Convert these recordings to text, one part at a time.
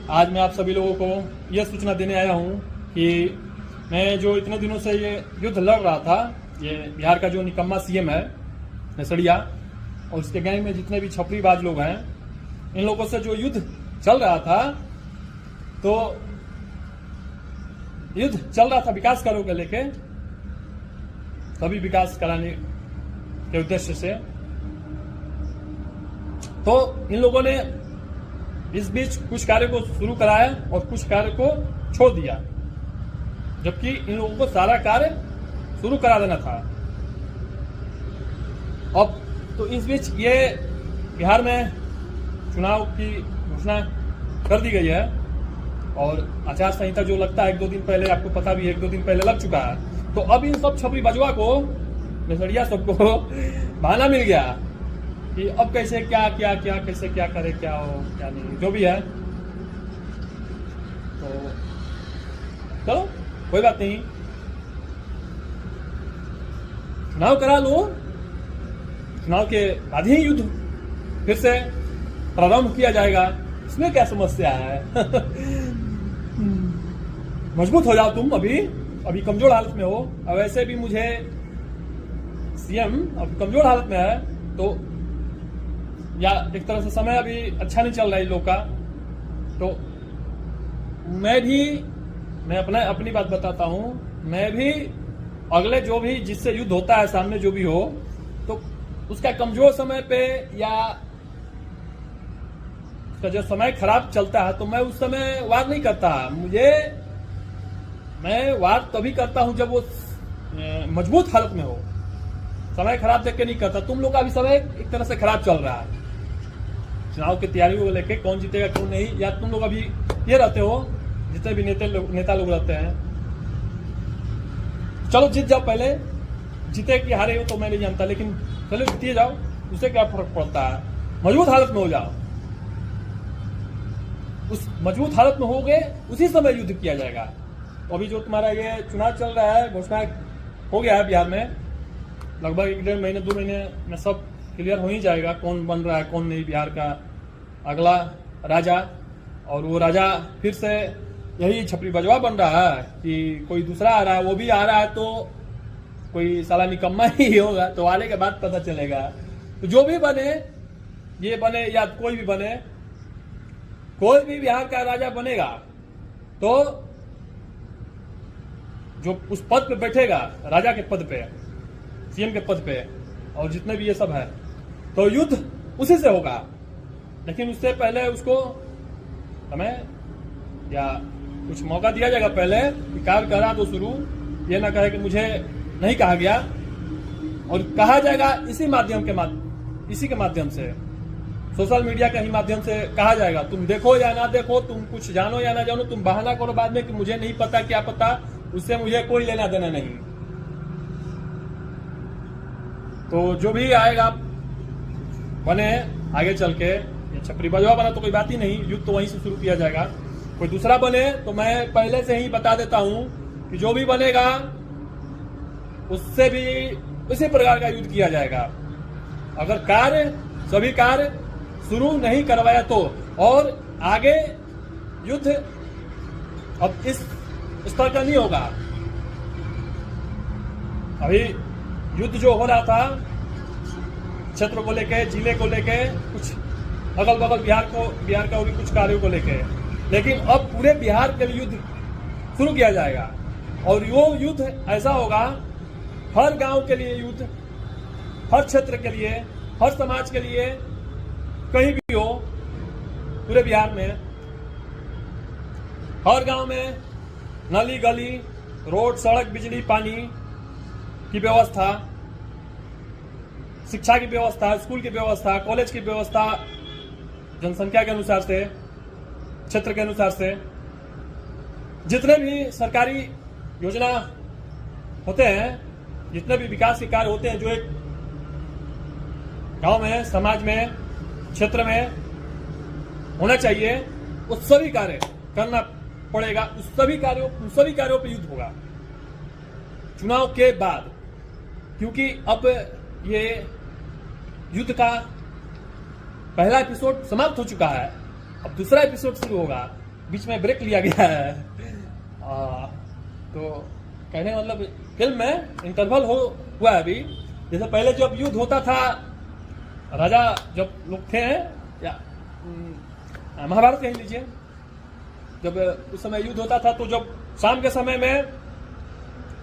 आज मैं आप सभी लोगों को यह सूचना देने आया हूं कि मैं जो इतने दिनों से ये युद्ध लड़ रहा था, ये बिहार का जो निकम्मा सीएम है नसड़िया और उसके गैंग में जितने भी छपरीबाज लोग हैं, इन लोगों से जो युद्ध चल रहा था, तो युद्ध चल रहा था विकास कार्यों को लेके, सभी विकास कराने के उद्देश्य से। तो इन लोगों ने इस बीच कुछ कार्य को शुरू कराया और कुछ कार्य को छोड़ दिया, जबकि इन लोगों को सारा कार्य शुरू करा देना था। अब तो इस बीच ये बिहार में चुनाव की घोषणा कर दी गई है और आचार संहिता जो लगता है 1-2 दिन पहले, आपको पता भी है 1-2 दिन पहले लग चुका है। तो अब इन सब छपरी बजवा को, नसड़िया सबको बहाना मिल गया कि अब कैसे क्या क्या क्या कैसे क्या करे, क्या हो क्या नहीं, जो भी है। तो चलो कोई बात नहीं, चुनाव करा लो, चुनाव के बाद ही युद्ध फिर से प्रारंभ किया जाएगा, इसमें क्या समस्या है। मजबूत हो जाओ तुम, अभी कमजोर हालत में हो। और वैसे भी मुझे सीएम अभी कमजोर हालत में है, तो या एक तरह से समय अभी अच्छा नहीं चल रहा है इन लोग का। तो मैं अपनी बात बताता हूं, मैं भी अगले जो भी जिससे युद्ध होता है सामने जो भी हो, तो उसका कमजोर समय पे या उसका जो समय खराब चलता है, तो मैं उस समय वार नहीं करता। मैं वार तभी करता हूं जब वो मजबूत हालत में हो, समय खराब देख के नहीं करता। तुम लोग का भी समय एक तरह से खराब चल रहा है, चुनाव की तैयारियों को लेके, कौन जीतेगा कौन नहीं, या तुम लोग अभी ये रहते हो, जितने भी नेता लोग रहते हैं, चलो जीत जाओ पहले, जीते कि हारे हो तो मैं नहीं जानता, लेकिन चलो जीतिए जाओ, उससे क्या फर्क पड़ता है। मजबूत हालत में हो जाओ, उस मजबूत हालत में हो गए उसी समय युद्ध किया जाएगा। तो अभी जो तुम्हारा ये चुनाव चल रहा है, घोषणा हो गया है बिहार में, लगभग 1-1.5 महीने 2 महीने में सब क्लियर हो ही जाएगा कौन बन रहा है कौन नहीं बिहार का अगला राजा। और वो राजा फिर से यही छपरी बजवा बन रहा है कि कोई दूसरा आ रहा है, वो भी आ रहा है तो कोई साला निकम्मा ही होगा, तो आने के बाद पता चलेगा। तो जो भी बने, ये बने या कोई भी बने, कोई भी बिहार का राजा बनेगा तो जो उस पद पे बैठेगा, राजा के पद पे, सीएम के पद पे, और जितने भी ये सब है, तो युद्ध उसी से होगा। लेकिन उससे पहले उसको समय या कुछ मौका दिया जाएगा पहले कि कार्य करा तो शुरू, ये ना कहे कि मुझे नहीं कहा गया, और कहा जाएगा इसी के माध्यम से, सोशल मीडिया के ही माध्यम से कहा जाएगा। तुम देखो या ना देखो, तुम कुछ जानो या ना जानो, तुम बहाना करो बाद में कि मुझे नहीं पता, क्या पता, उससे मुझे कोई लेना देना नहीं। तो जो भी आएगा बने आगे चल के, ये छपरी बजवा बना तो कोई बात ही नहीं, युद्ध तो वहीं से शुरू किया जाएगा। कोई दूसरा बने तो मैं पहले से ही बता देता हूं कि जो भी बनेगा उससे भी उसी प्रकार का युद्ध किया जाएगा। अगर सभी कार्य शुरू नहीं करवाया तो, और आगे युद्ध अब इस स्तर का नहीं होगा। अभी युद्ध जो हो रहा था क्षेत्र को लेके, जिले को लेके, कुछ अगल बगल बिहार का भी कुछ कार्यों को लेके, लेकिन अब पूरे बिहार के लिए युद्ध शुरू किया जाएगा। और वो युद्ध ऐसा होगा, हर गांव के लिए युद्ध, हर क्षेत्र के लिए, हर समाज के लिए, कहीं भी हो पूरे बिहार में, हर गांव में नली गली, रोड, सड़क, बिजली, पानी की व्यवस्था, शिक्षा की व्यवस्था, स्कूल की व्यवस्था, कॉलेज की व्यवस्था, जनसंख्या के अनुसार से, क्षेत्र के अनुसार से, जितने भी सरकारी योजना होते हैं, जितने भी विकास के कार्य होते हैं जो एक गांव में, समाज में, क्षेत्र में होना चाहिए, उस सभी कार्य करना पड़ेगा। उस सभी कार्यों पे युद्ध होगा चुनाव के बाद, क्योंकि अब ये युद्ध का पहला एपिसोड समाप्त हो चुका है, अब दूसरा एपिसोड शुरू होगा। बीच में ब्रेक लिया गया है। तो कहने का मतलब फिल्म में इंटरवल हुआ है अभी। जैसे पहले जब युद्ध होता था, राजा जब लोग थे, या महाभारत कह लीजिए, जब उस समय युद्ध होता था तो जब शाम के समय में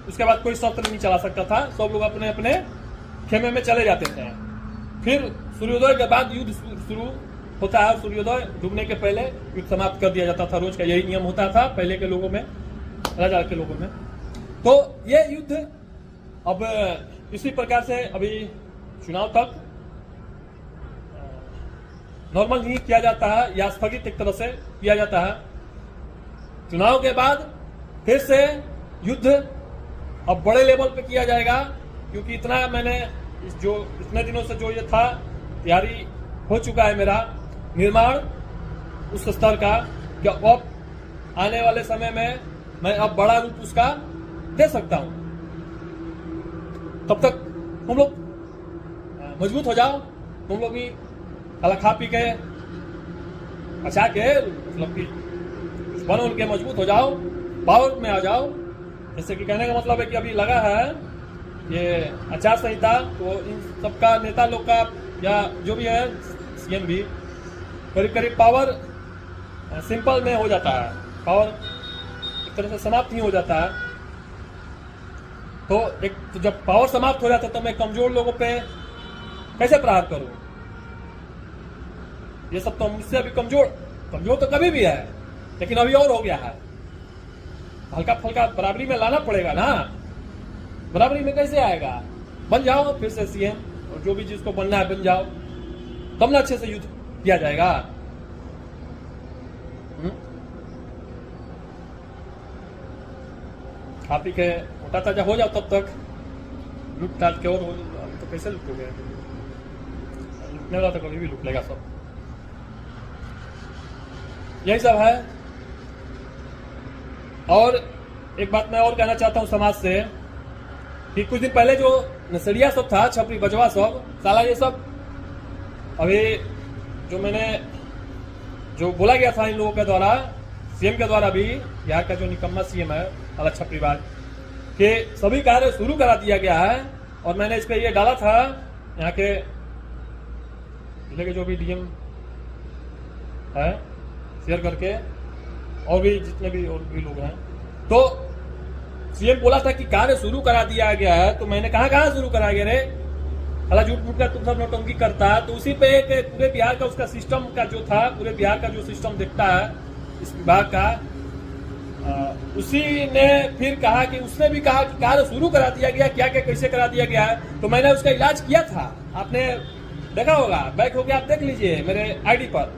उसके बाद कोई शस्त्र नहीं चला सकता था, सब लोग अपने अपने खेमे में चले जाते थे। फिर सूर्योदय के बाद युद्ध शुरू होता है, सूर्योदय डूबने के पहले युद्ध समाप्त कर दिया जाता था। रोज का यही नियम होता था पहले के लोगों में, राजा के लोगों में। तो ये युद्ध अब इसी प्रकार से अभी चुनाव तक नॉर्मल नहीं किया जाता है, या स्थगित एक तरह से किया जाता है। चुनाव के बाद फिर से युद्ध अब बड़े लेवल पे किया जाएगा, क्योंकि इतना मैंने इतने दिनों से जो ये था, तैयारी हो चुका है मेरा निर्माण उस स्तर का, कि अब आने वाले समय में मैं अब बड़ा रूप उसका दे सकता हूं। तब तक तुम लोग मजबूत हो जाओ, तुम लोग भी खाला खा पी के अच्छा के मतलब कि बनो उनके, मजबूत हो जाओ, पावर में आ जाओ। जैसे कि कहने का मतलब है कि अभी लगा है ये आचार संहिता, तो इन सबका नेता लोग का या जो भी है सीएम भी करीब करीब पावर सिंपल में हो जाता है, पावर एक तरह से समाप्त ही हो जाता है। तो जब पावर समाप्त हो जाता है तो मैं कमजोर लोगों पे कैसे प्रहार करूं? ये सब तो मुझसे अभी कमजोर तो कभी भी है, लेकिन अभी और हो गया है। हल्का फुल्का बराबरी में लाना पड़ेगा ना। बराबरी में कैसे आएगा? बन जाओ फिर से सीएम, और जो भी जिसको बनना है बन जाओ, तब ना अच्छे से युद्ध किया जाएगा। खा पी के मोटा ताजा हो जाओ, तब तक लूट टाट के और हो। तो कैसे लूटोगे? लूटने वाला तो कभी भी लूट लेगा सब। यही सब है। और एक बात मैं और कहना चाहता हूं समाज से, कि कुछ दिन पहले जो नसड़िया सब था, छपरी बजवा सब, साला ये सब अभी जो बोला गया था इन लोगों के द्वारा, सीएम के द्वारा भी, यहाँ का जो निकम्मा सीएम है साला छपरीबाज, के सभी कार्य शुरू करा दिया गया है। और मैंने इस पे ये डाला था यहाँ के जिले के जो भी डीएम है, शेयर करके, और भी जितने भी और भी लोग हैं। तो सीएम बोला था कि कार्य शुरू करा दिया गया है, तो मैंने कहा शुरू करा गया रे? अला झूठ मूठ का तुम सब नौटंकी करता है। तो उसी पे एक पूरे बिहार का उसका सिस्टम का जो था, पूरे बिहार का जो सिस्टम देखता है इस विभाग का, उसी ने फिर कहा कि उसने भी कहा कि कार्य शुरू करा दिया गया, क्या क्या कैसे करा दिया गया है। तो मैंने उसका इलाज किया था, आपने देखा होगा, बैक होके आप देख लीजिए मेरे आईडी पर,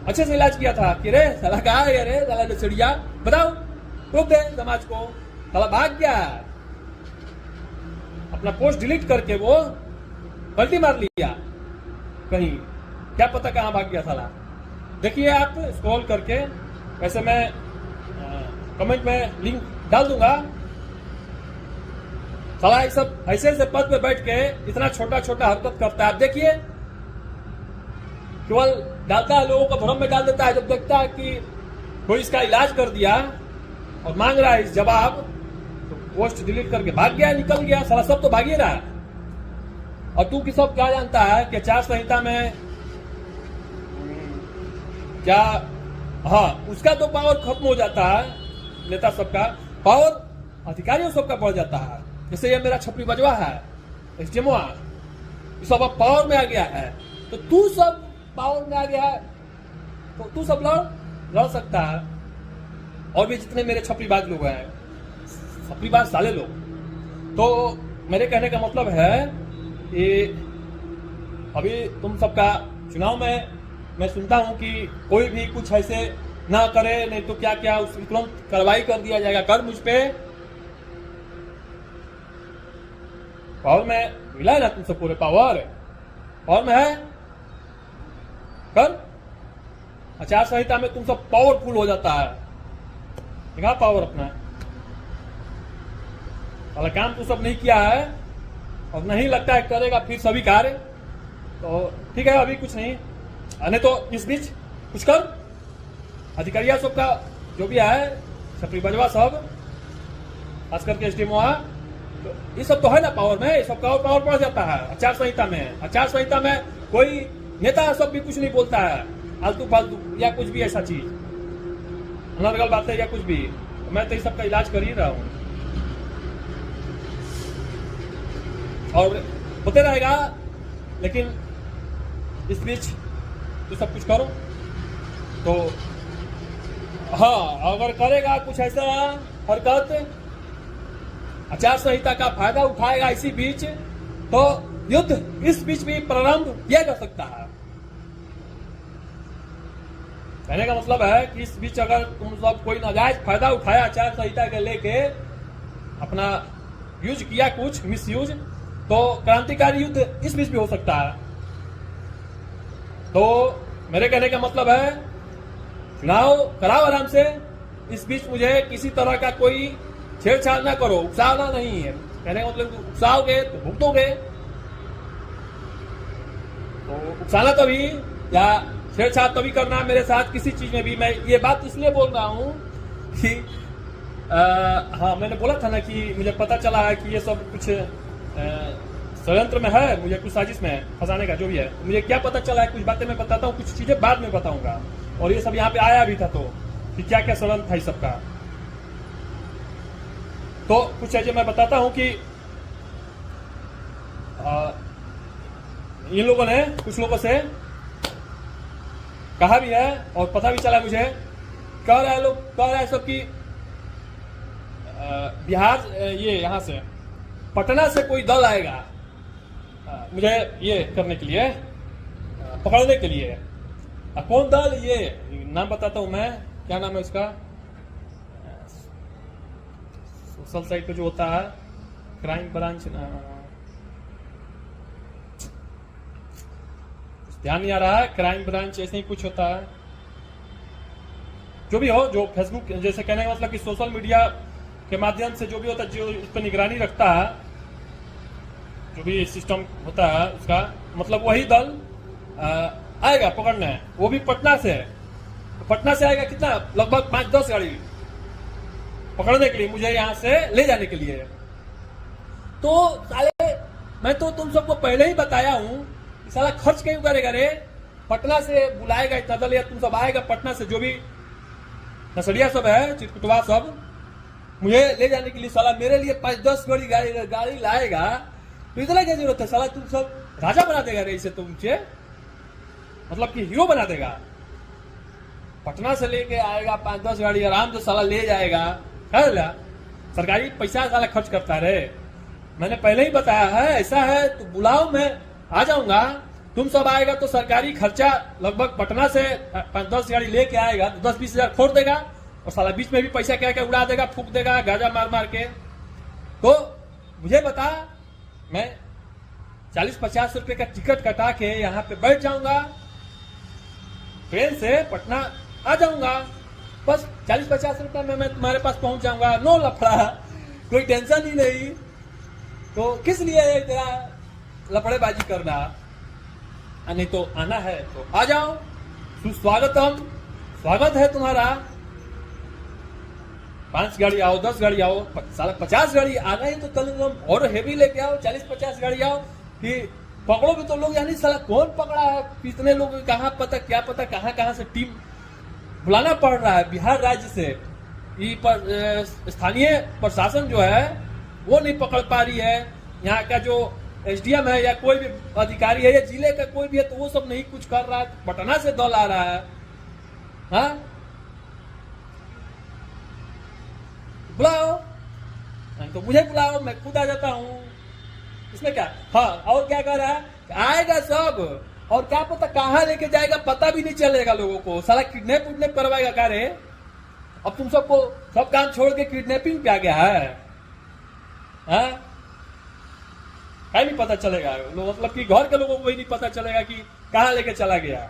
अच्छे से इलाज किया था। कि रे साला कहा गया रे साला नसड़िया, बताओ, रोक दे समाज को। साला भाग गया, अपना पोस्ट डिलीट करके वो गलती मार लिया कहीं, क्या पता कहां भाग गया साला। देखिए आप स्क्रॉल करके, वैसे मैं कमेंट में लिंक डाल दूंगा। साला ये सब ऐसे ऐसे पद पे बैठ के इतना छोटा छोटा हरकत करता है। आप देखिए, केवल डालता है, लोगों को भ्रम में डाल देता है। जब देखता है कि कोई इसका इलाज कर दिया और मांग रहा है इस जवाब, तो पोस्ट डिलीट करके भाग गया, निकल गया। साला सब तो भाग ही रहा है। और तू की सब क्या जानता है कि आचार संहिता में क्या, हाँ, उसका तो पावर खत्म हो जाता है, नेता सबका पावर अधिकारियों सबका बढ़ जाता है। जैसे ये मेरा छपरी बजवा है, एसडीएमओ, ये सब अब पावर में आ गया है। तो तू सब पावर में आ गया है, तो तू सब लड़ सकता है। और भी जितने मेरे छपरीबाज लोग हैं, छपरीबाज साले लोग, तो मेरे कहने का मतलब है कि अभी तुम सबका चुनाव में मैं सुनता हूं कि कोई भी कुछ ऐसे ना करे, नहीं तो क्या क्या उसकी तुरंत कार्रवाई कर दिया जाएगा। कर मुझ पे पावर में मिला है ना तुमसे, पूरे पावर में है। कर आचार संहिता में तुम सब पावरफुल हो जाता है, देखा पावर अपना। वाला काम तू सब नहीं किया है और नहीं लगता है करेगा फिर सभी कार्य, तो ठीक है, अभी कुछ नहीं। नहीं तो इस बीच कुछ कर, अधिकारिया सबका जो भी है छपरी बजवा सब, खास करके एसडीएमओ, तो ये सब तो है ना पावर में, ये सब का और पावर पड़ जाता है आचार संहिता में। आचार संहिता में कोई नेता सब भी कुछ नहीं बोलता है, आलतू फालतू या कुछ भी ऐसा चीज अनर्गल बातें या कुछ भी, तो मैं तो इस सब का इलाज कर ही रहा हूं और होते रहेगा। लेकिन इस बीच तो सब कुछ करो तो हाँ, अगर करेगा कुछ ऐसा हरकत आचार संहिता का फायदा उठाएगा इसी बीच, तो युद्ध इस बीच भी प्रारंभ किया जा सकता है। कहने का मतलब है कि इस बीच अगर तुम सब कोई नाजायज फायदा उठाया आचार संहिता के लेके, अपना यूज किया कुछ मिस यूज, तो क्रांतिकारी युद्ध इस बीच भी हो सकता है। तो मेरे कहने का मतलब है चुनाव कराओ आराम से, इस बीच मुझे किसी तरह का कोई छेड़छाड़ ना करो, उकसाना नहीं है। कहने का मतलब उकसाओगे तो भुगतोगे, तो उकसाना तभी या छेड़छाड़ तभी करना मेरे साथ किसी चीज में भी। मैं ये बात इसलिए बोल रहा हूं कि हाँ, मैंने बोला था ना कि मुझे पता चला है कि ये सब कुछ षड्यंत्र में है, मुझे कुछ साजिश में फंसाने का जो भी है। मुझे क्या पता चला है, कुछ बातें मैं बताता हूँ, कुछ चीजें बाद में बताऊंगा। और ये सब यहाँ पे आया भी था तो कि क्या क्या षड्यंत्र था इस सबका, तो कुछ चीजें मैं बताता हूं कि इन लोगों ने कुछ लोगों से कहा भी है और पता भी चला मुझे, कह रहे हैं सब कि बिहार ये यहाँ से पटना से कोई दल आएगा मुझे ये करने के लिए, पकड़ने के लिए। कौन दल, ये नाम बताता हूं मैं, क्या नाम है उसका, सोशल साइट पे जो होता है क्राइम ब्रांच, ध्यान नहीं आ रहा है, क्राइम ब्रांच ऐसे ही कुछ होता है। जो भी हो, जो फेसबुक जैसे कहने का मतलब कि सोशल मीडिया के माध्यम से जो भी होता है, जो उस पर निगरानी रखता है, जो भी सिस्टम होता है उसका, मतलब वही दल आएगा पकड़ने, वो भी पटना से। तो पटना से आएगा कितना, लगभग 5-10 गाड़ी पकड़ने के लिए, मुझे यहाँ से ले जाने के लिए। तो साले मैं तो तुम सबको पहले ही बताया हूं, साला खर्च क्यों करेगा रे, पटना से बुलाएगा इतना दल, या तुम सब आएगा पटना से, जो भी नसड़िया सब है, चिटकुटवा सब, मुझे ले जाने के लिए साला मेरे लिए 5-10 गाड़ी लाएगा, तो इतना क्या जरूरत है। साला तुम सब राजा बना देगा रे इसे, तुमसे मतलब कि हीरो बना देगा। पटना से लेके आएगा 5-10 गाड़ी आराम से साला ले जाएगा, सरकारी पैसा साला खर्च करता रे। मैंने पहले ही बताया है, ऐसा है तो बुलाओ, मैं आ जाऊंगा, तुम सब आएगा तो सरकारी खर्चा लगभग पटना से 5-10 गाड़ी लेके आएगा तो 10-20 हजार खोड़ देगा, और साला बीच में भी पैसा क्या क्या उड़ा देगा, फूक देगा गाजा मार मार के। तो मुझे बता, मैं 40-50 रुपए का टिकट कटा के यहाँ पे बैठ जाऊंगा, ट्रेन से पटना आ जाऊंगा, बस 40-50 रुपए में मैं तुम्हारे पास पहुंच जाऊंगा, नो लफड़ा, कोई टेंशन ही नहीं। तो किस लिए तेरा लफड़ेबाजी करना, नहीं तो आना है तो आ जाओ, सुस्वागतम, स्वागत है तुम्हारा। 5 गाड़ी आओ, 10 गाड़ी आओ, साला 50 गाड़ी आना ही तो कल और हेवी लेके आओ, 40-50 गाड़ी आओ, फिर पकड़ोगे तो लोग, यानी साला कौन पकड़ा है, कितने लोग, कहाँ पता, क्या पता कहाँ से टीम बुलाना पड़ रहा है बिहार राज्य से। स्थानीय प्रशासन जो है वो नहीं पकड़ पा रही है, यहाँ का जो एसडीएम है या कोई भी अधिकारी है या जिले का कोई भी है, तो वो सब नहीं कुछ कर रहा है। पटना से दल आ रहा है, हाँ बुलाओ, तो मुझे बुलाओ, मैं खुद आ जाता हूँ, इसमें क्या। हाँ, और क्या कर रहा है, आएगा सब, और क्या पता कहाँ लेके जाएगा, पता भी नहीं चलेगा लोगों को, साला किडनैप उडनैप करवाएगा क्या रे। अब तुम सबको सब काम छोड़ के किडनैपिंग पे आ गया है, हाँ? नहीं पता चलेगा, मतलब कि घर के लोगों को ही नहीं पता चलेगा कि कहाँ लेके चला गया।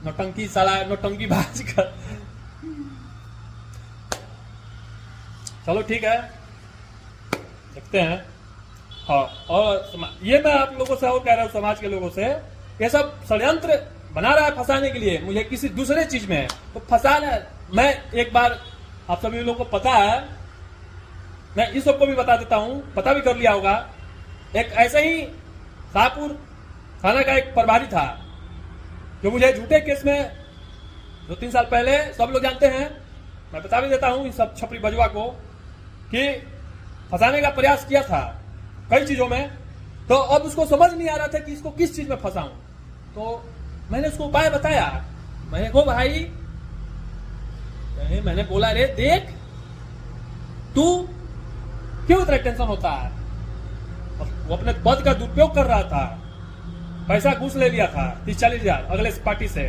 नौटंकी साला, नौटंकी बाज कर। चलो ठीक है, देखते हैं। हाँ, और ये मैं आप लोगों से और कह रहा हूं, समाज के लोगों से, ये सब षड्यंत्र बना रहा है फंसाने के लिए मुझे किसी दूसरे चीज में, तो फंसाना। मैं एक बार, आप सभी लोगों को पता है, मैं इस सबको भी बता देता हूं, पता भी कर लिया होगा। एक ऐसे ही शाहपुर थाना का एक प्रभारी था जो मुझे झूठे केस में 2-3 साल पहले, सब लोग जानते हैं, मैं बता भी देता हूं इस सब छपरी बजवा को, कि फंसाने का प्रयास किया था कई चीजों में। तो अब उसको समझ नहीं आ रहा था कि इसको किस चीज में फंसाऊं। तो मैंने उसको उपाय बताया। मैंने कहा भाई, मैंने बोला रे देख, तू क्यों इतना टेंशन होता है। वो अपने पद का दुरुपयोग कर रहा था, पैसा घूस ले लिया था 30-40 हजार अगले पार्टी से,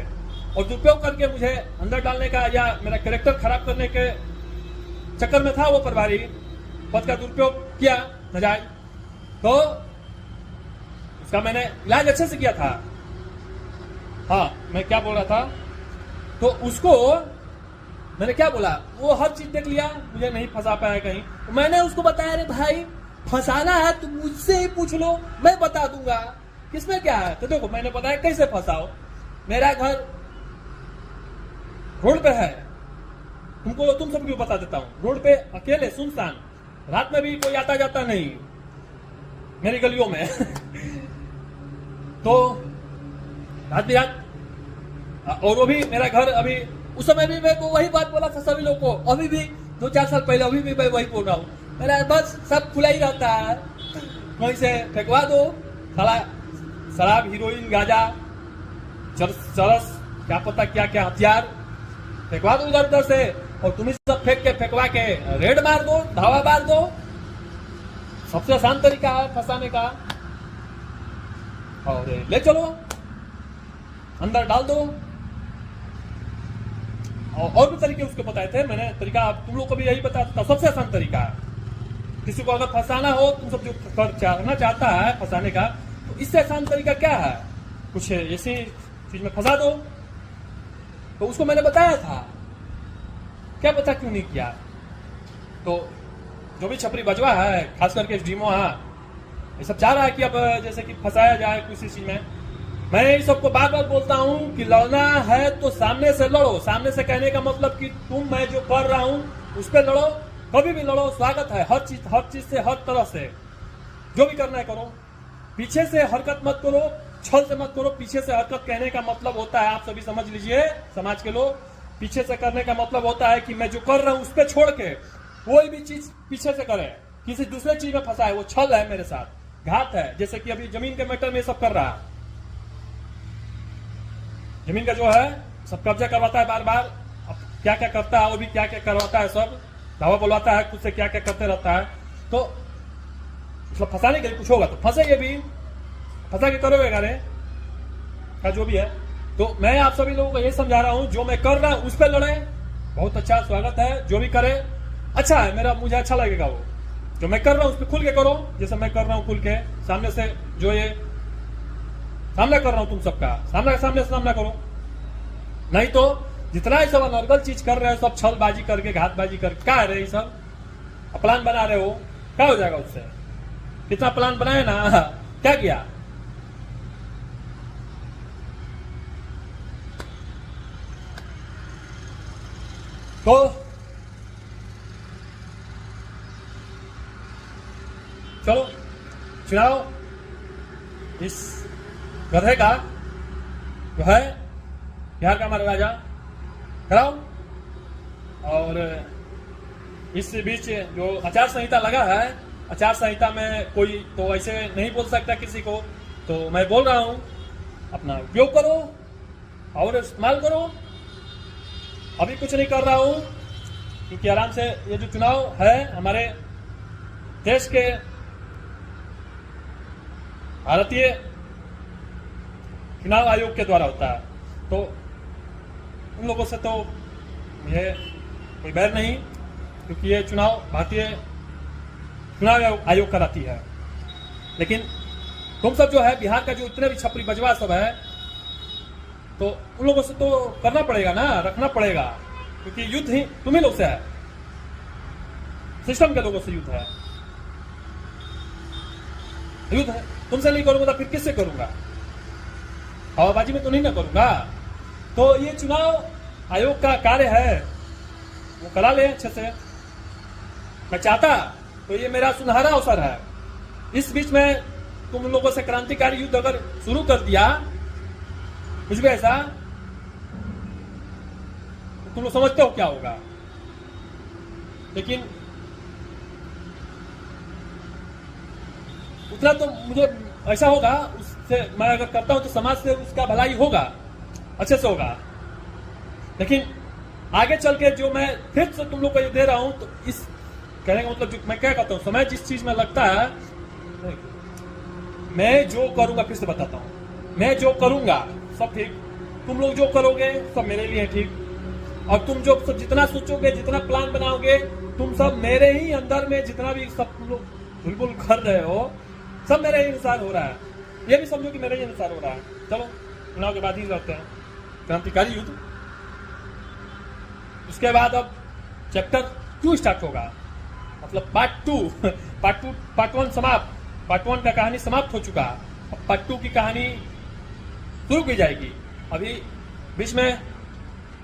और दुरुपयोग करके मुझे अंदर डालने का या मेरा कैरेक्टर खराब करने के चक्कर में था वो प्रभारी, पद का दुरुपयोग किया नाजायज। तो उसका मैंने इलाज अच्छे से किया था। हाँ, मैं क्या बोल रहा था, तो उसको मैंने क्या बोला, वो हर चीज देख लिया, मुझे नहीं फंसा पाया कहीं। तो मैंने उसको बताया, अरे भाई फंसाना है तो मुझसे ही पूछ लो, मैं बता दूंगा किसमें क्या है। तो देखो मैंने बताया कैसे फंसाओ। मेरा घर रोड पे है, तुम सबको बता देता हूं, रोड पे अकेले सुनसान, रात में भी कोई आता जाता नहीं मेरी गलियों में तो रात बिरात, और वो भी मेरा घर अभी, उस समय भी मैं को वही बात बोला था सभी लोग को, अभी भी 2-4 साल पहले, अभी भी मैं वही बोल रहा हूँ। मेरा बस सब खुला ही रहता है, वहीं से फेंकवा दो साला शराब, हीरोइन, गांजा, चरस, क्या पता क्या क्या हथियार फेंकवा दो उधर उधर से, और तुम्हें सब फेंकवा के रेड मार दो, धावा मार दो। सबसे आसान तरीका है फंसाने का। और ले चलो अंदर डाल दो। और भी तरीके उसके बताए थे मैंने, तरीका तुम लोग को भी यही बताया था। सबसे आसान तरीका है, किसी को अगर फंसाना हो, तुम सब जो करना चाहता है फंसाने का, तो इससे आसान तरीका क्या है, कुछ ऐसी चीज में फंसा दो। तो उसको मैंने बताया था, क्या पता क्यों नहीं किया। तो जो भी छपरी बजवा है, खास करके डीमो है, ये सब चाह रहा है कि अब जैसे कि फंसाया जाए किसी चीज में। मैं इस सबको बार बार बोलता हूं कि लड़ना है तो सामने से लड़ो। सामने से कहने का मतलब कि मैं जो कर रहा हूं उस पर लड़ो, कभी भी लड़ो, स्वागत है। हर चीज से, हर तरह से जो भी करना है करो। पीछे से हरकत मत करो, छल से मत करो। पीछे से हरकत कहने का मतलब होता है, आप सभी समझ लीजिए, समाज के लोग, पीछे से करने का मतलब होता है कि मैं जो कर रहा हूं उस पर छोड़ के कोई भी चीज पीछे से करे, किसी दूसरे चीज में फंसा है, वो छल है, मेरे साथ घात है। जैसे कि अभी जमीन के मैटर में सब कर रहा है, जमीन का जो है सब कब्जा करवाता है बार बार। अब क्या क्या करता है, वो भी क्या क्या करवाता है, सब दावा बुलवाता है, खुद से क्या क्या करते रहता है। तो मतलब फंसाने के लिए कुछ होगा तो फंसे, ये भी फंसा के करोगे गाने का जो भी है। तो मैं आप सभी लोगों को ये समझा रहा हूं, जो मैं कर रहा हूं उस पर लड़े, बहुत अच्छा स्वागत है। जो भी करे अच्छा है, मुझे अच्छा लगेगा। वो जो मैं कर रहा हूं उस पर खुल के करो, जैसे मैं कर रहा हूं खुल के, सामने से जो ये सामना कर रहा हूं तुम सबका, सामने से सामना करो। नहीं तो जितना ही सब अनर्गल चीज कर रहे हो, सब छलबाजी करके, घातबाजी करके, क्या है रहे सब प्लान बना रहे हो, क्या हो जाएगा उससे? कितना प्लान बनाए ना, क्या किया? तो चलो चुनाव इस गधे का जो है बिहार का हमारा राजा कराओ। और इस बीच जो आचार संहिता लगा है, आचार संहिता में कोई तो ऐसे नहीं बोल सकता किसी को, तो मैं बोल रहा हूं अपना उपयोग करो और इस्तेमाल करो। अभी कुछ नहीं कर रहा हूं क्योंकि आराम से ये जो चुनाव है हमारे देश के भारतीय चुनाव आयोग के द्वारा होता है, तो उन लोगों से तो मुझे कोई बैर नहीं, क्योंकि ये चुनाव भारतीय चुनाव आयोग कराती है। लेकिन तुम सब जो है बिहार का जो इतने भी छपरी बजवा सब है, तो उन लोगों से तो करना पड़ेगा ना, रखना पड़ेगा, क्योंकि युद्ध ही तुम्ही लोग से है, सिस्टम के लोगों से युद्ध है। युद्ध है, तुमसे नहीं करूंगा तो फिर किससे करूंगा? हवाबाजी में तो नहीं ना करूंगा। तो ये चुनाव आयोग का कार्य है, वो करा ले अच्छे से। मैं चाहता तो ये मेरा सुनहरा अवसर है। इस बीच में तुम लोगों से क्रांतिकारी युद्ध अगर शुरू कर दिया कुछ भी ऐसा, तो तुम लोग समझते हो क्या होगा। लेकिन उतना तो मुझे ऐसा होगा, उससे मैं अगर करता हूं तो समाज से उसका भलाई होगा, अच्छे से होगा। लेकिन आगे चल के जो मैं फिर से तुम लोग को ये दे रहा हूं, तो इस कहने का मतलब जो मैं क्या कहता हूं, समय जिस चीज में लगता है, मैं जो करूंगा, फिर से बताता हूं, मैं जो करूंगा सब ठीक, तुम लोग जो करोगे सब मेरे लिए ठीक। और तुम जो सब जितना सोचोगे, जितना प्लान बनाओगे, तुम सब मेरे ही अंदर में जितना भी सब तुम लोग बिल्कुल कर रहे हो, सब मेरे ही अनुसार हो रहा है। ये भी समझो कि मेरे ही अनुसार हो रहा है। चलो चुनाव के बाद ही करते हैं क्रांतिकारी युद्ध। उसके बाद अब चैप्टर 2 स्टार्ट होगा, मतलब पार्ट 2 पार्ट 1 समाप्त, पार्ट 1 का कहानी समाप्त हो चुका। अब पार्ट 2 की कहानी शुरू की जाएगी। अभी बीच में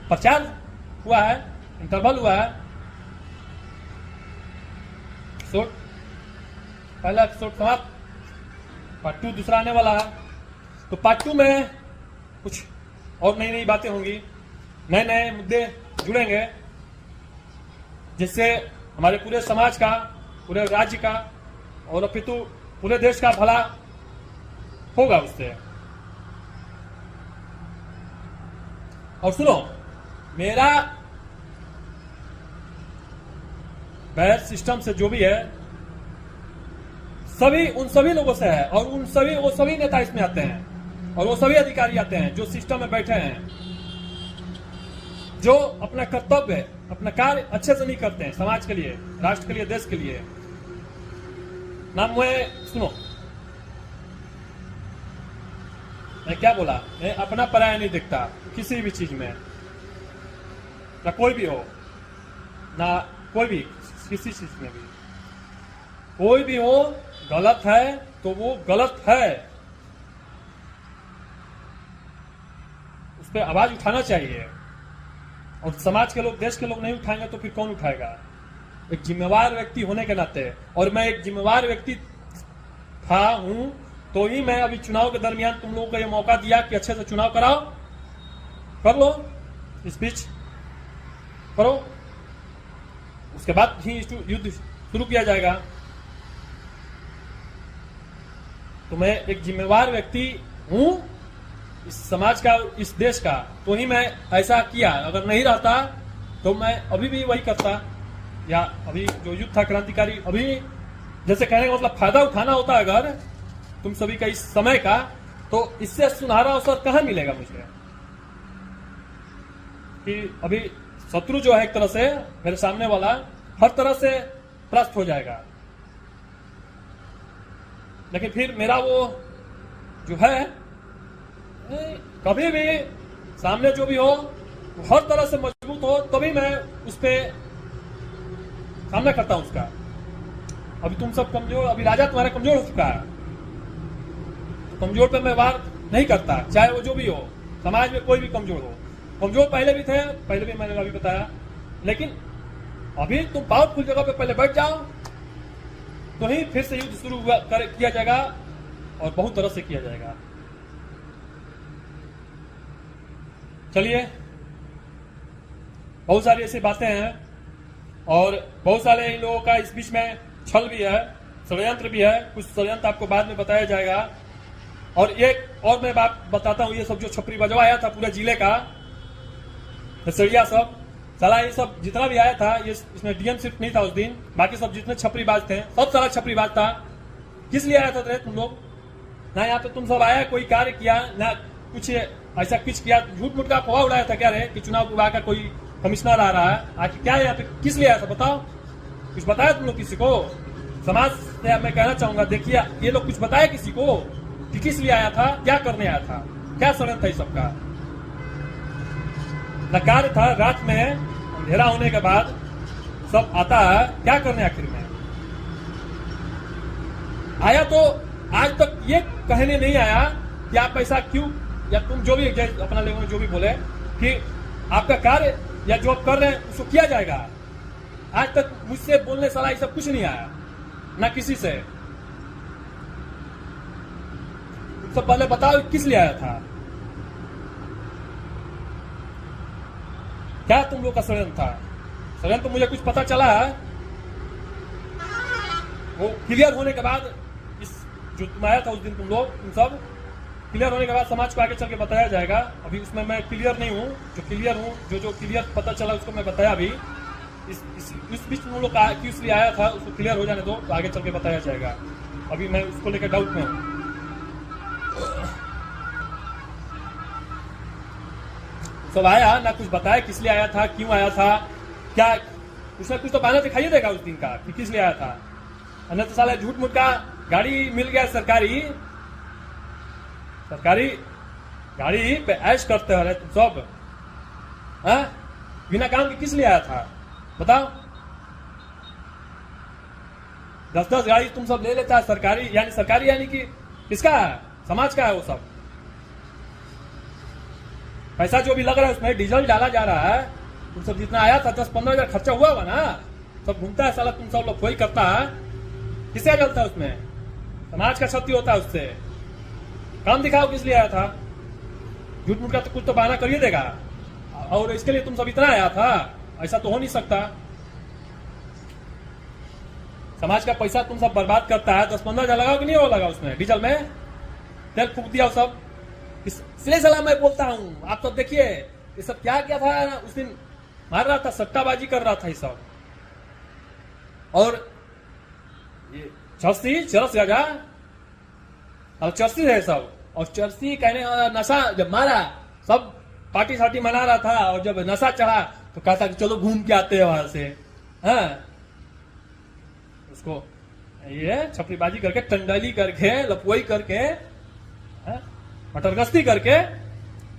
प्रचार हुआ है, इंटरवल हुआ है, एपिसोड पहला एपिसोड समाप्त, पार्ट 2 दूसरा आने वाला है। तो पार्ट 2 में कुछ और नई नई बातें होंगी, नए नए मुद्दे जुड़ेंगे, जिससे हमारे पूरे समाज का, पूरे राज्य का और अपितु पूरे देश का भला होगा उससे। और सुनो, मेरा बैर सिस्टम से जो भी है, सभी उन सभी लोगों से है, और उन सभी वो सभी नेता इसमें आते हैं, और वो सभी अधिकारी आते हैं जो सिस्टम में बैठे हैं, जो अपना कर्तव्य, अपना कार्य अच्छे से नहीं करते हैं, समाज के लिए, राष्ट्र के लिए, देश के लिए। नाम में सुनो, मैं क्या बोला, मैं अपना पराया नहीं देखता किसी भी चीज में, ना कोई भी हो, ना कोई भी, किसी चीज में भी कोई भी हो, गलत है तो वो गलत है, उस पर आवाज उठाना चाहिए। और समाज के लोग, देश के लोग नहीं उठाएंगे तो फिर कौन उठाएगा। एक जिम्मेवार व्यक्ति होने के नाते, और मैं एक जिम्मेवार व्यक्ति था, हूं, तो ही मैं अभी चुनाव के दरमियान तुम लोगों को यह मौका दिया कि अच्छे से चुनाव कराओ, कर लो, स्पीच करो, उसके बाद ही युद्ध शुरू किया जाएगा। तो मैं एक जिम्मेवार व्यक्ति हूं इस समाज का, इस देश का, तो ही मैं ऐसा किया। अगर नहीं रहता तो मैं अभी भी वही करता, या अभी जो युद्ध था क्रांतिकारी, अभी जैसे कहने का मतलब फायदा उठाना होता अगर तुम सभी का इस समय का, तो इससे सुनहरा अवसर कहां मिलेगा मुझे कि अभी शत्रु जो है एक तरह से मेरे सामने वाला हर तरह से परास्त हो जाएगा। लेकिन फिर मेरा वो जो है, कभी भी सामने जो भी हो वो हर तरह से मजबूत हो, तभी मैं उस पर सामना करता हूं उसका। अभी तुम सब कमजोर, अभी राजा तुम्हारा कमजोर हो चुका है, तो कमजोर पे मैं वार नहीं करता, चाहे वो जो भी हो, समाज में कोई भी कमजोर हो। कमजोर पहले भी थे, पहले भी मैंने अभी बताया, लेकिन अभी तुम पावरफुल जगह पे पहले बैठ जाओ, तो ही फिर से युद्ध शुरू किया जाएगा, और बहुत तरह से किया जाएगा। चलिए, बहुत सारी ऐसी बातें हैं, और बहुत सारे इन लोगों का इस बीच में छल भी है, षड्यंत्र भी है। कुछ षड्यंत्र आपको बाद में बताया जाएगा। और एक और मैं बात बताता हूं, ये सब जो छपरी बजवाया था पूरे जिले का, सड़िया सब, साला ये सब जितना भी आया था, ये इसमें डीएम सिर्फ नहीं था उस दिन, बाकी सब जितने छपरी बाज थे सब सारा छपरी बाज था। किस लिए आया था तुम लोग? ना यहाँ पे तुम सब आया कोई कार्य किया, ना कुछ ऐसा कुछ किया, झूठ मूठ का अफवाह उड़ाया था क्या रे कि चुनाव विभाग का कोई कमिश्नर आ रहा है। आखिर क्या यहाँ पे किस लिए आया था बताओ, कुछ बताया तुम लोग किसी को? समाज से मैं कहना चाहूंगा, देखिए ये लोग कुछ बताया किसी को कि किस लिए आया था, क्या करने आया था, क्या षड्यंत्र था इस सबका? न कार्य था, रात में अंधेरा होने के बाद सब आता है, क्या करने आखिर में आया? तो आज तक ये कहने नहीं आया कि आप ऐसा क्यों या तुम जो भी अपना लोगों ने जो भी बोले कि आपका कार्य या जो आप कर रहे हैं उसको किया जाएगा। आज तक मुझसे बोलने साला ये सब कुछ नहीं आया, ना किसी से। तुम सब पहले बताओ किस लिए आया था, क्या तुम लोग का षड्यंत्र था? षड्यंत्र तो मुझे कुछ पता चला है, वो क्लियर होने के बाद, इस जो तुम आया था उस दिन, तुम सब क्लियर होने के बाद समाज को आगे चल के बताया जाएगा। अभी उसमें मैं क्लियर नहीं हूँ, जो क्लियर हूँ, जो क्लियर पता चला उसको मैं बताया। अभी इस बीच तुम लोग क्यों इसलिए आया था उसको क्लियर हो जाने दो, तो आगे चल के बताया जाएगा। अभी मैं उसको लेकर डाउट में हूँ। सब आया ना, कुछ बताया किस लिए आया था, क्यों आया था, क्या उसने कुछ तो बहाना दिखाई देगा उस दिन का कि किस लिए आया था। अन्य तो साला झूठ मूठ का गाड़ी मिल गया, सरकारी गाड़ी पे ऐश करते हो तुम सब, बिना काम के किस लिए आया था बताओ? 10-10 गाड़ी तुम सब ले लेता है सरकारी, यानी कि किसका है? समाज का है वो सब। पैसा जो भी लग रहा है उसमें डीजल डाला जा रहा है। तुम सब जितना आया था 10-15 हजार खर्चा हुआ होगा ना, सब घूमता है साला, तुम सब लोग कोई करता है, किससे जलता है उसमें? समाज का क्षति होता है उससे। काम दिखाओ किस लिए आया था। झूठ मूठ का तो कुछ तो बहाना करिए देगा, और इसके लिए तुम सब इतना आया था, ऐसा तो हो नहीं सकता। समाज का पैसा तुम सब बर्बाद करता है। 10-15 हजार लगाओ कि नहीं वो लगा उसमें डीजल में, तेल फूक दिया वो सब। इसलिए सलाह मैं बोलता हूं, आप सब देखिए ये सब क्या क्या था उस दिन, मार रहा था, सट्टाबाजी कर रहा था ये सब। और ये चरस गजा और चरसी है सब, और चरसी कहने वाला नशा जब मारा सब पार्टी सार्टी मना रहा था, और जब नशा चढ़ा तो कहता कि चलो घूम के आते हैं वहां से। उसको ये छपरीबाजी करके, टंडली करके, लपुई करके, मटरगश्ती करके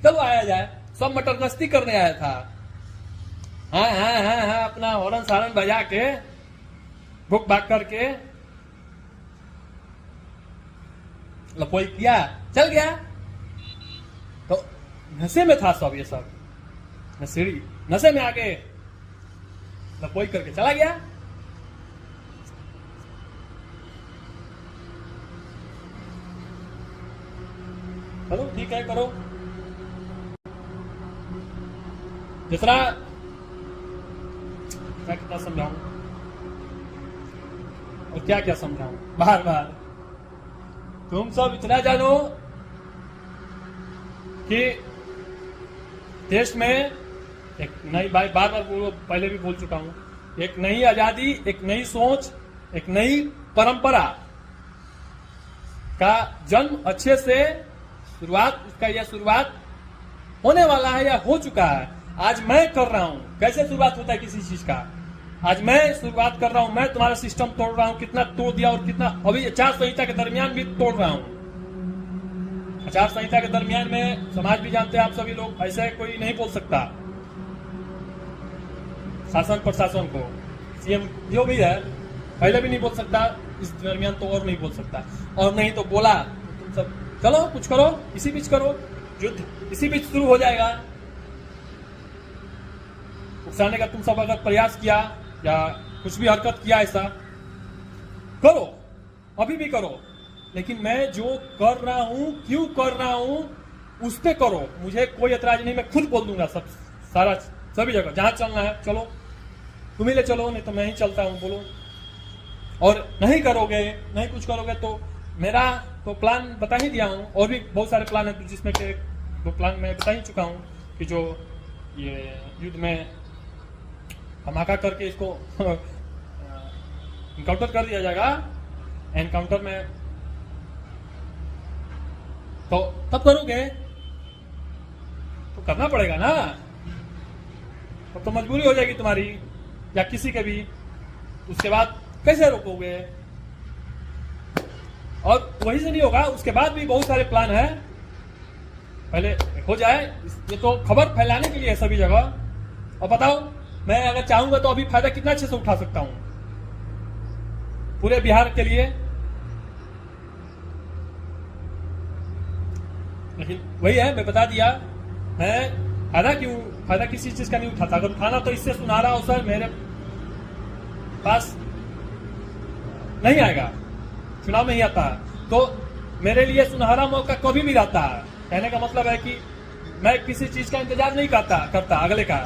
चलो आया जाए। सब मटरगश्ती करने आया था। हाँ, अपना हॉर्न सारन बजा के, भुक भाग करके लपोई किया, चल गया। तो नशे में था सब, ये सब नशे में आके लपोई करके चला गया। चलो ठीक है, करो दूसरा। मैं कितना समझाऊं और क्या क्या समझाऊं, बार बार। तुम सब इतना जानो कि देश में एक नई, बार बार बोलो, पहले भी बोल चुका हूं, एक नई आजादी, एक नई सोच, एक नई परंपरा का जन्म अच्छे से शुरुआत होने वाला है या हो चुका है। आज मैं कर रहा हूं, कैसे शुरुआत होता है किसी चीज का, आज मैं शुरुआत कर रहा हूं। मैं तुम्हारा सिस्टम तोड़ रहा हूं, कितना तोड़ दिया, और कितना अभी आचार संहिता के दरमियान भी तोड़ रहा हूं। आचार संहिता के दरमियान में समाज भी जानते हैं, आप सभी लोग, ऐसे कोई नहीं बोल सकता। शासन प्रशासन को, सीएम जो भी है, पहले भी नहीं बोल सकता, इस दरमियान तो और नहीं बोल सकता। और नहीं तो बोला तुम सब चलो कुछ करो, इसी बीच करो, युद्ध इसी बीच शुरू हो जाएगा। उकसाने का तुम सब अगर प्रयास किया या कुछ भी हरकत किया, ऐसा करो, अभी भी करो, लेकिन मैं जो कर रहा हूं, क्यों कर रहा हूं, उस पे करो। मुझे कोई एतराज नहीं, मैं खुद बोल दूंगा सब, सारा सभी जगह जहां चलना है चलो, तुम ही ले चलो, नहीं तो मैं ही चलता हूं, बोलो। और नहीं करोगे, नहीं कुछ करोगे तो मेरा तो प्लान बता ही दिया हूं, और भी बहुत सारे प्लान है, जिसमें के 2 प्लान मैं बता ही चुका हूं कि जो ये युद्ध में धमाका करके इसको इनकाउंटर कर दिया जाएगा। एनकाउंटर में तो तब करोगे तो करना पड़ेगा ना, तब तो मजबूरी हो जाएगी तुम्हारी या किसी के भी। उसके बाद कैसे रोकोगे? और वही से नहीं होगा, उसके बाद भी बहुत सारे प्लान है, पहले हो जाए। ये तो खबर फैलाने के लिए है सभी जगह। और बताओ, मैं अगर चाहूंगा तो अभी फायदा कितना अच्छे से उठा सकता हूं पूरे बिहार के लिए। लेकिन वही है, मैं बता दिया, मैं फायदा किसी चीज का नहीं उठाता। अगर उठाना तो इससे सुनहरा अवसर मेरे पास नहीं आएगा, चुनाव में ही आता है। तो मेरे लिए सुनहरा मौका कभी भी रहता है। कहने का मतलब है कि मैं किसी चीज का इंतजार नहीं करता अगले का।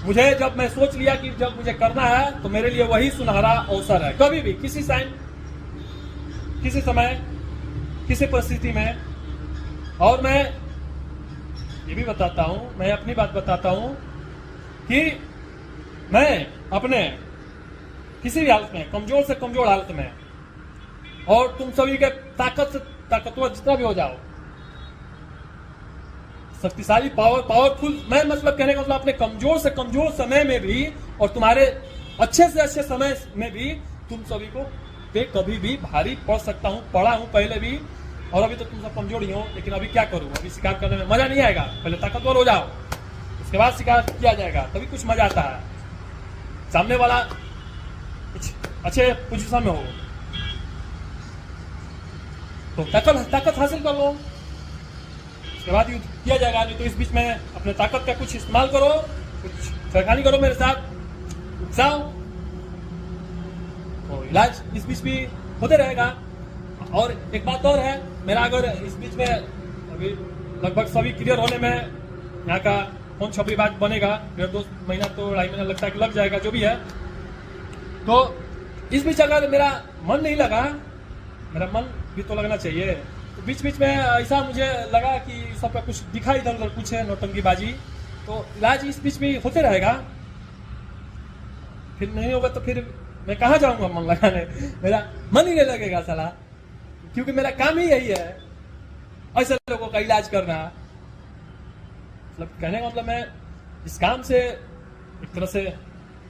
मुझे जब मैं सोच लिया कि जब मुझे करना है तो मेरे लिए वही सुनहरा अवसर है। कभी भी किसी समय किसी परिस्थिति में। और मैं ये भी बताता हूं, मैं अपनी बात बताता हूं कि मैं अपने किसी भी हालत में, कमजोर से कमजोर हालत में, और तुम सभी के ताकत से ताकतवर जितना भी हो जाओ, शक्तिशाली पावरफुल, मैं मतलब कहने का मतलब अपने कमजोर से कमजोर समय में भी और तुम्हारे अच्छे से अच्छे समय में भी तुम सभी को पे कभी भी भारी पड़ सकता हूं, पड़ा हूं पहले भी। और अभी तो तुम सब कमजोर ही हो, लेकिन अभी क्या करूं, अभी शिकार करने में मजा नहीं आएगा। पहले ताकतवर हो जाओ, उसके बाद शिकार किया जाएगा, तभी कुछ मजा आता है। सामने वाला कुछ अच्छे पोजीशन में हो तो ताकत हासिल कर लो, उसके बाद युद्ध किया जाएगा। नहीं तो इस बीच में अपने ताकत का कुछ इस्तेमाल करो, कुछ छेड़खानी करो मेरे साथ, उकसाओ, और इलाज इस बीच भी होते रहेगा। और एक बात और है, मेरा अगर इस बीच में अभी लगभग सभी क्लियर होने में यहाँ का फोन छपरीबाज बनेगा, 1.5-2 महीना तो 2.5 महीना लगता है कि लग जाएगा, जो भी है। तो इस बीच अगर मेरा मन नहीं लगा, मेरा मन भी तो लगना चाहिए, तो बीच बीच में ऐसा मुझे लगा कि सबका कुछ दिखा इधर उधर कुछ है नौटंकीबाजी, तो इलाज इस बीच में होते रहेगा। फिर नहीं होगा तो फिर मैं कहाँ जाऊंगा मन लगाने, मेरा मन ही नहीं लगेगा साला, क्योंकि मेरा काम ही यही है ऐसे लोगों का इलाज करना। मतलब कहने का मतलब मैं इस काम से एक तरह से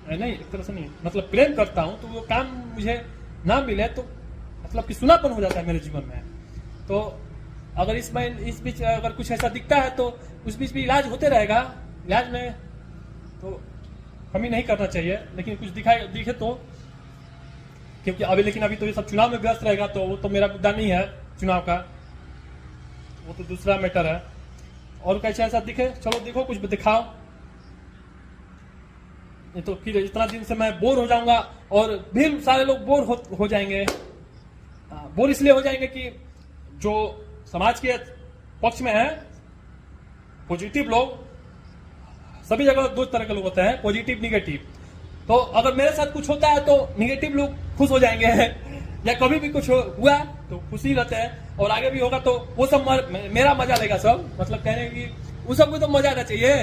नहीं, मतलब प्रेम करता हूं, तो वो काम मुझे ना मिले तो मतलब कि सुनापन हो जाता है मेरे जीवन में। तो अगर इस बीच अगर कुछ ऐसा दिखता है तो उस बीच भी इलाज होते रहेगा। इलाज में तो कमी नहीं करना चाहिए, लेकिन कुछ दिखे तो, क्योंकि अभी तो ये सब चुनाव में व्यस्त रहेगा, तो वो तो मेरा मुद्दा नहीं है चुनाव का, वो तो दूसरा मैटर है। और कैसे ऐसा दिखे, चलो देखो कुछ दिखाओ, नहीं तो फिर इतना दिन से मैं बोर हो जाऊंगा और भी सारे लोग बोर हो जाएंगे। बोर इसलिए हो जाएंगे कि जो समाज के पक्ष में है पॉजिटिव लोग, सभी जगह 2 तरह के लोग होते हैं, पॉजिटिव निगेटिव। तो अगर मेरे साथ कुछ होता है तो निगेटिव लोग खुश हो जाएंगे या कभी भी कुछ हुआ तो खुशी रहते हैं, और आगे भी होगा तो वो सब मेरा मजा लेगा सब। मतलब कहने की उन सबको तो मजा आना चाहिए।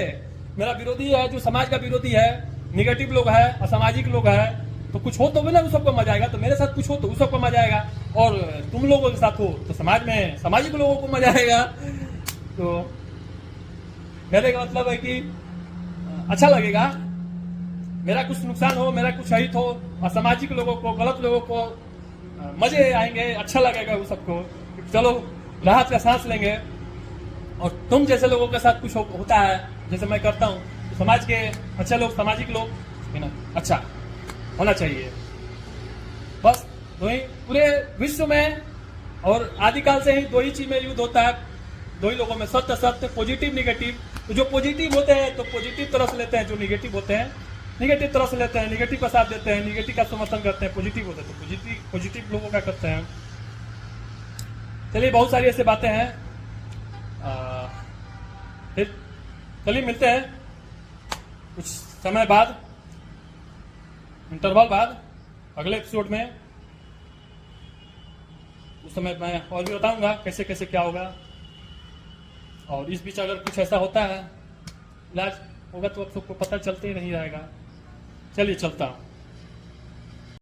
मेरा विरोधी है, जो समाज का विरोधी है, निगेटिव लोग है, असामाजिक लोग है, तो कुछ हो तो भी ना उस सबको मजा आएगा। तो मेरे साथ कुछ हो तो उस सबको मजा आएगा, और तुम लोगों के साथ हो तो समाज में सामाजिक लोगों को मजा आएगा। तो कहने का मतलब है कि अच्छा लगेगा, मेरा कुछ नुकसान हो, मेरा कुछ हित हो, असामाजिक लोगों को, गलत लोगों को मजे आएंगे, अच्छा लगेगा वो सबको, चलो राहत का सांस लेंगे। और तुम जैसे लोगों के साथ कुछ होता है जैसे मैं करता हूँ, तो समाज के अच्छे लोग, सामाजिक लोग है ना, अच्छा होना चाहिए। बस पूरे विश्व में और आदिकाल से ही 2 ही चीज में युद्ध होता है, 2 ही लोगों में, सत्य सत्य, पॉजिटिव निगेटिव। तो जो पॉजिटिव होते हैं तो पॉजिटिव तरह से लेते हैं, जो निगेटिव होते हैं निगेटिव तरह से लेते हैं, निगेटिव का साथ देते हैं, निगेटिव का समर्थन करते हैं। पॉजिटिव होते हैं तो पॉजिटिव लोगों का करते हैं। चलिए बहुत सारी ऐसी बातें हैं, फिर चलिए मिलते हैं कुछ समय बाद, इंटरवल बाद, अगले एपिसोड में। उस समय मैं और भी बताऊंगा कैसे कैसे क्या होगा। और इस बीच अगर कुछ ऐसा होता है, इलाज होगा तो आप सबको पता चलते ही नहीं रहेगा। चलिए चलता हूँ।